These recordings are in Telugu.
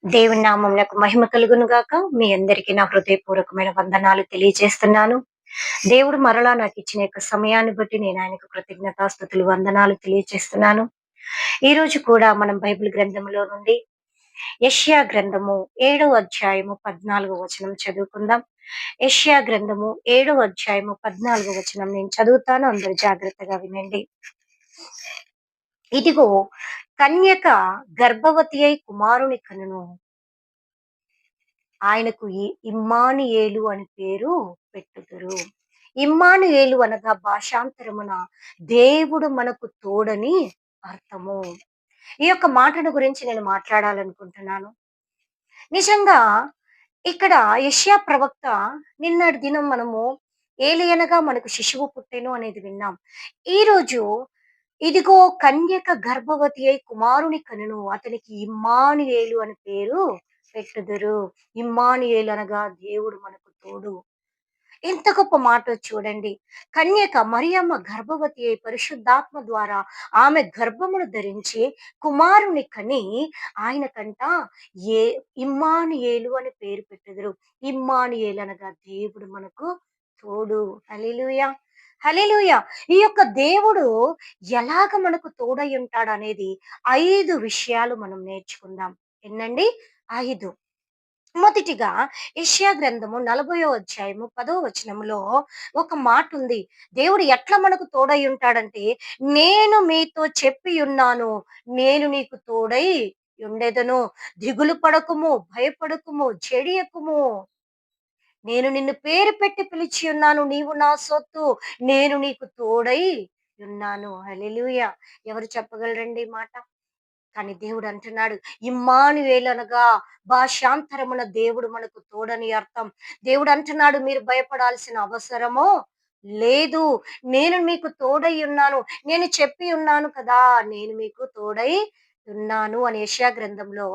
దేవుని నామమునకు మహిమ కలుగును గాక. మీ అందరికీ నా హృదయపూర్వకమైన వందనాలు తెలియజేస్తున్నాను. దేవుడు మరలా నాకిచ్చిన యొక్క సమయాన్ని బట్టి నేను ఆయనకు కృతజ్ఞతాస్తుతులు, వందనాలు తెలియజేస్తున్నాను. ఈరోజు కూడా మనం బైబిల్ గ్రంథంలో నుండి యెషయా గ్రంథము 7వ అధ్యాయము 14వ వచనం చదువుకుందాం. యెషయా గ్రంథము 7వ అధ్యాయము 14వ వచనం నేను చదువుతాను. అందరూ జాగ్రత్తగా వినండి. ఇదిగో కన్యక గర్భవతి అయి కుమారుని కనును. ఆయనకు ఇమ్మానుయేలు అని పేరు పెట్టుదురు. ఇమ్మానుయేలు అనగా భాషాంతరమున దేవుడు మనకు తోడని అర్థము. ఈ యొక్క మాటను గురించి నేను మాట్లాడాలనుకుంటున్నాను. నిజంగా ఇక్కడ యెషయా ప్రవక్త నిన్నటి దినం మనము ఏలియనగా మనకు శిశువు పుట్టెను అనేది విన్నాం. ఈరోజు ఇదిగో కన్యక గర్భవతి అయి కుమారుని కనును, అతనికి ఇమ్మానుయేలు అని పేరు పెట్టుదురు. ఇమ్మానుయేలు అనగా దేవుడు మనకు తోడు. ఎంత గొప్ప మాట చూడండి. కన్యక మరియమ్మ గర్భవతి అయి పరిశుద్ధాత్మ ద్వారా ఆమె గర్భమును ధరించి కుమారుని కని ఆయనకంట ఏ ఇమ్మానుయేలు అని పేరు పెట్టుదురు. ఇమ్మానుయేలు అనగా దేవుడు మనకు తోడు. హల్లెలూయా! హల్లెలూయా! ఈ యొక్క దేవుడు ఎలాగ మనకు తోడై ఉంటాడనేది 5 విషయాలు మనం నేర్చుకుందాం. ఎన్నండి? 5. మొదటిగా యెషయా గ్రంథము 40వ అధ్యాయము 10వ వచనములో ఒక మాట ఉంది. దేవుడు ఎట్లా మనకు తోడై ఉంటాడంటే, నేను మీతో చెప్పి ఉన్నాను, నేను నీకు తోడై ఉండెదను. దిగులు పడకుము, భయపడకుము, జడియకుము. నేను నిన్ను పేరు పెట్టి పిలిచి ఉన్నాను. నీవు నా సొత్తు. నేను నీకు తోడై ఉన్నాను. హల్లెలూయా! ఎవరు చెప్పగలరండి ఈ మాట? కానీ దేవుడు అంటున్నాడు, ఇమ్మానుయేలు అనగా భాషాంతరమున దేవుడు మనకు తోడని అర్థం. దేవుడు అంటున్నాడు, మీరు భయపడాల్సిన అవసరము లేదు. నేను మీకు తోడై ఉన్నాను. నేను చెప్పి ఉన్నాను కదా! నేను మీకు తోడై ఉన్నాను అని యెషయా గ్రంథంలో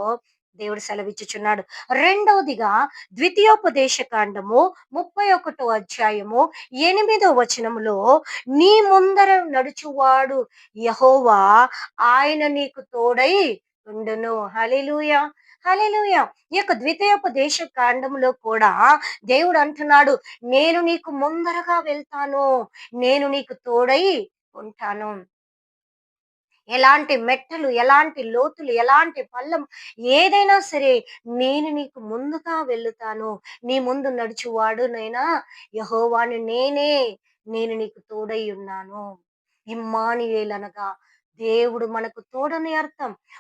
దేవుడు సెలవిచ్చుచున్నాడు. రెండవదిగా ద్వితీయోపదేశ కాండము 31వ అధ్యాయము 8వ వచనములో, నీ ముందర నడుచువాడు యెహోవా, ఆయన నీకు తోడై ఉండును. హల్లెలూయా! హల్లెలూయా! ఈ యొక్క ద్వితీయోపదేశ కాండములో కూడా దేవుడు అంటున్నాడు, నేను నీకు ముందరగా వెళ్తాను. నేను నీకు తోడై ఉంటాను. ఎలాంటి మెట్టలు, ఎలాంటి లోతులు, ఎలాంటి పల్లం ఏదైనా సరే నేను నీకు ముందుగా వెళ్ళుతాను. నీ ముందు నడుచువాడు నేనా యెహోవాను నేనే. నేను నీకు తోడై ఉన్నాను. ఇమ్మానుయేలు అనగా దేవుడు మనకు తోడని అర్థం.